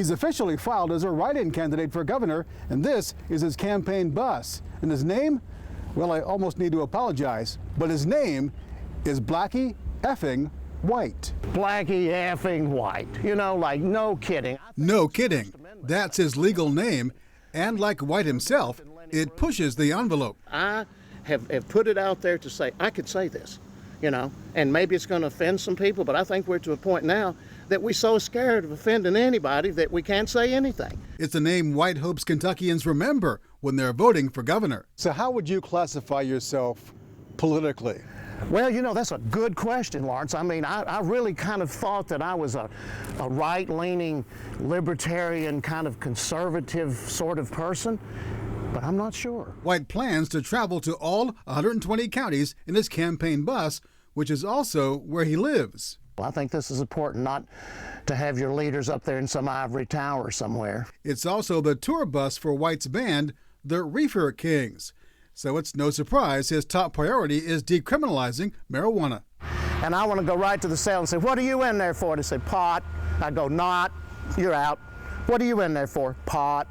He's officially filed as a write-in candidate for governor, and this is his campaign bus. And his name? Well, I almost need to apologize, but his name is Blackie effing White. Blackie effing White. You know, like, no kidding. No kidding. That's his legal name, and like White himself, it pushes the envelope. I have put it out there to say, I could say this, you know, and maybe it's going to offend some people, but I think we're to a point now that we're so scared of offending anybody that we can't say anything. It's a name White hopes Kentuckians remember when they're voting for governor. So how would you classify yourself politically? Well, you know, that's a good question, Lawrence. I mean, I really kind of thought that I was a right-leaning, libertarian, kind of conservative sort of person, but I'm not sure. White plans to travel to all 120 counties in his campaign bus, which is also where he lives. Well, I think this is important, not to have your leaders up there in some ivory tower somewhere. It's also the tour bus for White's band, the Reefer Kings. So it's no surprise his top priority is decriminalizing marijuana. And I want to go right to the cell and say, what are you in there for? They say, pot. I go, not, you're out. What are you in there for? Pot.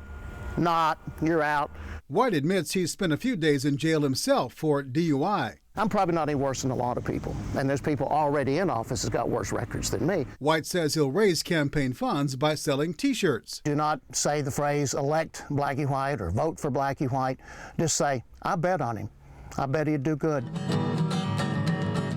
Not, you're out. White admits he's spent a few days in jail himself for DUI. I'm probably not any worse than a lot of people, and there's people already in office that's got worse records than me. White says he'll raise campaign funds by selling T-shirts. Do not say the phrase, elect Blackie White or vote for Blackie White. Just say, I bet on him. I bet he'd do good.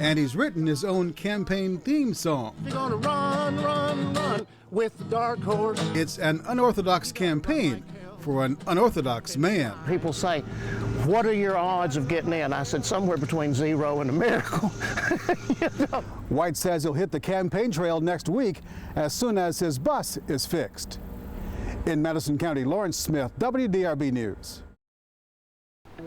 And he's written his own campaign theme song. You're gonna run, run, run with the dark horse. It's an unorthodox campaign for an unorthodox man. People say, what are your odds of getting in? I said, somewhere between 0 and a miracle. You know? White says he'll hit the campaign trail next week as soon as his bus is fixed. In Madison County, Lawrence Smith, WDRB News.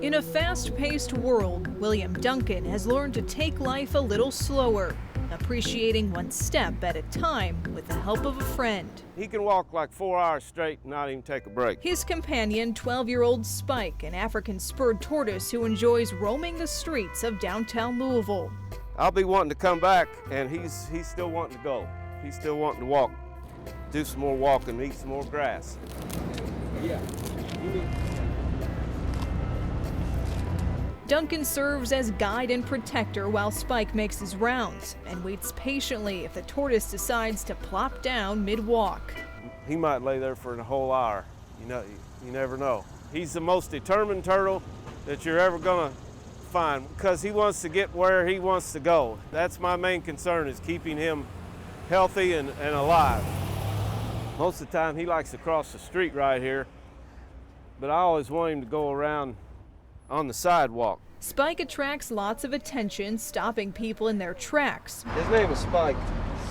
In a fast-paced world, William Duncan has learned to take life a little slower, appreciating one step at a time with the help of a friend. He can walk like 4 hours straight and not even take a break. His companion, 12-year-old Spike, an African spurred tortoise who enjoys roaming the streets of downtown Louisville. I'll be wanting to come back, and he's still wanting to go. He's still wanting to walk, do some more walking, eat some more grass. Yeah. Duncan serves as guide and protector while Spike makes his rounds and waits patiently if the tortoise decides to plop down mid-walk. He might lay there for a whole hour. You never know. He's the most determined turtle that you're ever gonna find because he wants to get where he wants to go. That's my main concern, is keeping him healthy and alive. Most of the time he likes to cross the street right here, but I always want him to go around on the sidewalk. Spike attracts lots of attention, stopping people in their tracks. His name is Spike.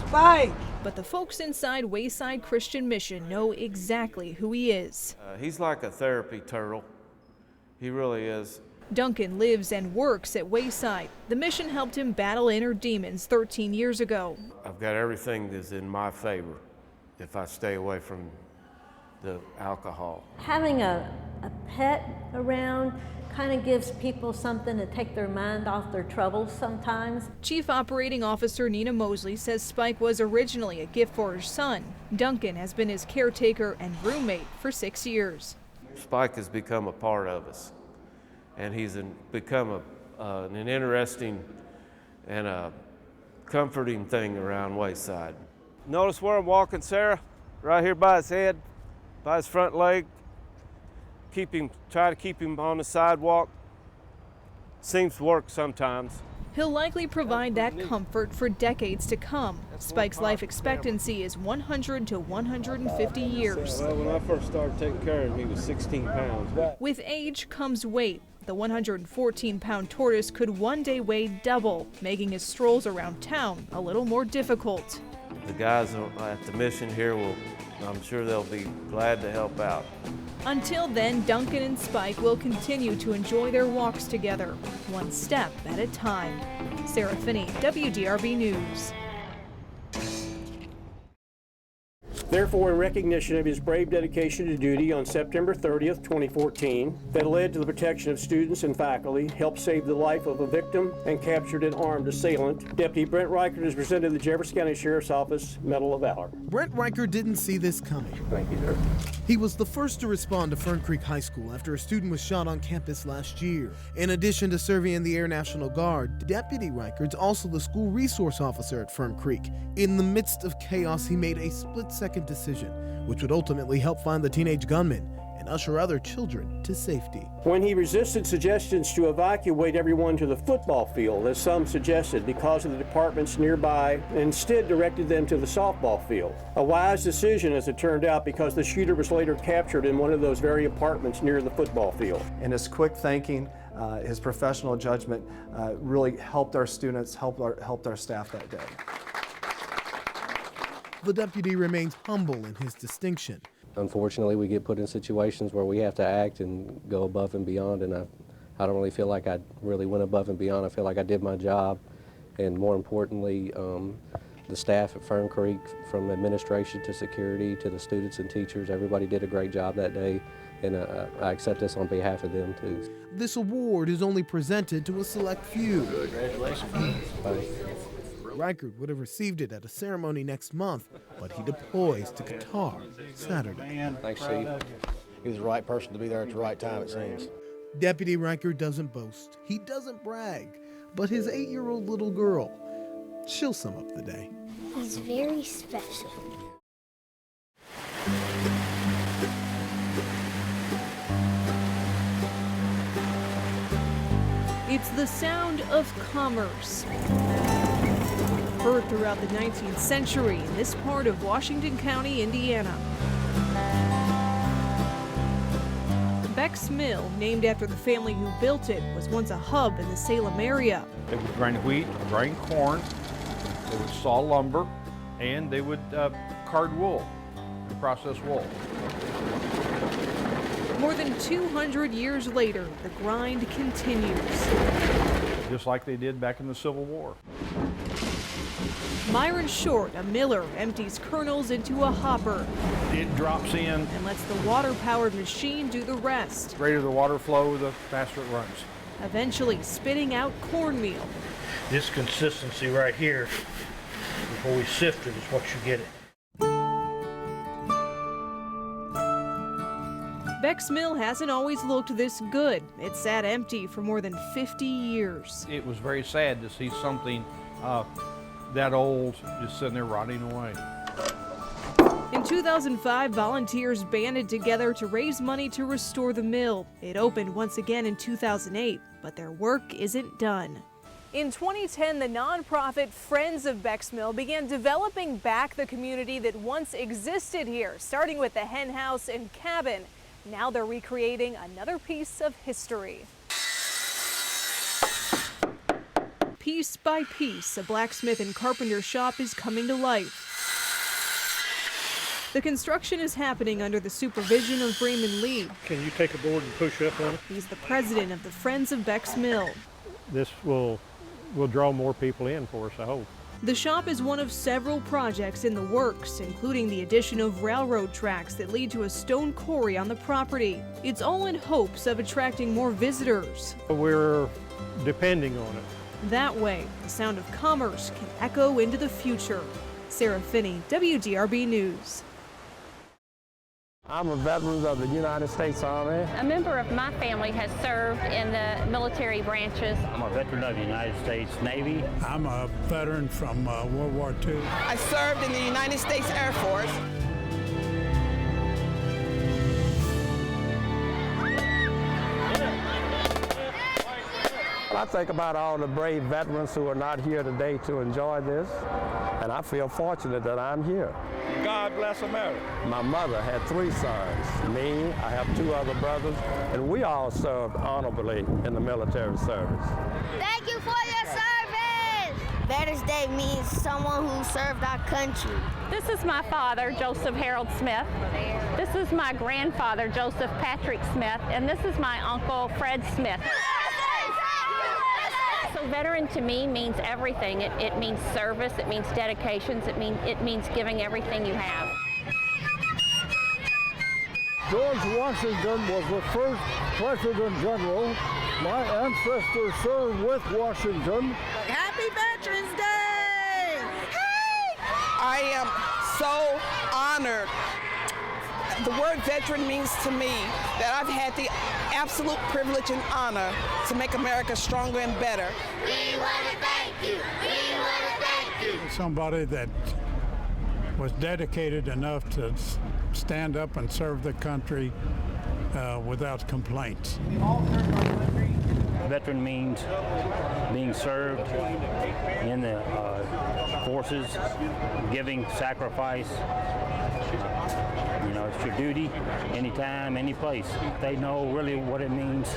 Spike! But the folks inside Wayside Christian Mission know exactly who he is. He's like a therapy turtle. He really is. Duncan lives and works at Wayside. The mission helped him battle inner demons 13 years ago. I've got everything that's in my favor if I stay away from the alcohol. Having a pet around kind of gives people something to take their mind off their troubles sometimes. Chief Operating Officer Nina Mosley says Spike was originally a gift for her son. Duncan has been his caretaker and roommate for 6 years. Spike has become a part of us, and he's become an interesting and a comforting thing around Wayside. Notice where I'm walking, Sarah? Right here by his head, by his front leg. Try to keep him on the sidewalk. Seems to work sometimes. He'll likely provide that comfort for decades to come. Spike's life expectancy is 100 to 150 years. Well, when I first started taking care of him, he was 16 pounds. With age comes weight. The 114-pound tortoise could one day weigh double, making his strolls around town a little more difficult. The guys at the mission here I'm sure they'll be glad to help out. Until then, Duncan and Spike will continue to enjoy their walks together, one step at a time. Sarah Finney, WDRB News. Therefore, in recognition of his brave dedication to duty on September 30th, 2014, that led to the protection of students and faculty, helped save the life of a victim, and captured an armed assailant, Deputy Brent Reichert has presented the Jefferson County Sheriff's Office Medal of Valor. Brent Reichert didn't see this coming. Thank you, sir. He was the first to respond to Fern Creek High School after a student was shot on campus last year. In addition to serving in the Air National Guard, Deputy Reichert's also the school resource officer at Fern Creek. In the midst of chaos, he made a split-second decision, which would ultimately help find the teenage gunman and usher other children to safety. When he resisted suggestions to evacuate everyone to the football field, as some suggested, because of the departments nearby, and instead directed them to the softball field. A wise decision, as it turned out, because the shooter was later captured in one of those very apartments near the football field. And his quick thinking, his professional judgment really helped our students, helped our staff that day. The deputy remains humble in his distinction. Unfortunately, we get put in situations where we have to act and go above and beyond, and I don't really feel like I really went above and beyond. I feel like I did my job, and more importantly, the staff at Fern Creek, from administration to security to the students and teachers, everybody did a great job that day, and I accept this on behalf of them too. This award is only presented to a select few. Congratulations. Reichert would have received it at a ceremony next month, but he deploys to Qatar Saturday. Thanks, Steve. He was the right person to be there at the right time, it seems. Deputy Reichert doesn't boast. He doesn't brag. But his 8-year-old little girl, she'll sum up the day. He's very special. It's the sound of commerce. Heard throughout the 19th century in this part of Washington County, Indiana. Beck's Mill, named after the family who built it, was once a hub in the Salem area. They would grind wheat, grind corn, they would saw lumber, and they would card wool and process wool. More than 200 years later, the grind continues. Just like they did back in the Civil War. Myron Short, a miller, empties kernels into a hopper. It drops in. And lets the water-powered machine do the rest. The greater the water flow, the faster it runs. Eventually spitting out cornmeal. This consistency right here, before we sift it, is what you get it. Beck's Mill hasn't always looked this good. It sat empty for more than 50 years. It was very sad to see something that old just sitting there rotting away. In 2005, volunteers banded together to raise money to restore the mill. It opened once again in 2008, but their work isn't done. In 2010, the nonprofit Friends of Beck's Mill began developing back the community that once existed here, starting with the hen house and cabin. Now they're recreating another piece of history. Piece by piece, a blacksmith and carpenter shop is coming to life. The construction is happening under the supervision of Raymond Lee. Can you take a board and push up on it? He's the president of the Friends of Beck's Mill. This will draw more people in for us, I hope. The shop is one of several projects in the works, including the addition of railroad tracks that lead to a stone quarry on the property. It's all in hopes of attracting more visitors. We're depending on it. That way, the sound of commerce can echo into the future. Sarah Finney, WDRB News. I'm a veteran of the United States Army. A member of my family has served in the military branches. I'm a veteran of the United States Navy. I'm a veteran from World War II. I served in the United States Air Force. I think about all the brave veterans who are not here today to enjoy this, and I feel fortunate that I'm here. God bless America. My mother had 3 sons, me, I have 2 other brothers, and we all served honorably in the military service. Thank you for your service! Veterans Day means someone who served our country. This is my father, Joseph Harold Smith. This is my grandfather, Joseph Patrick Smith, and this is my uncle, Fred Smith. So veteran to me means everything. It means service, it means dedications, it means giving everything you have. George Washington was the first President General. My ancestors served with Washington. Happy Veterans Day! Hey! I am so honored. The word veteran means to me that I've had the absolute privilege and honor to make America stronger and better. We want to thank you. We want to thank you. Somebody that was dedicated enough to stand up and serve the country without complaints. Veteran means being served in the forces, giving sacrifice. You know, it's your duty anytime, any place. They know really what it means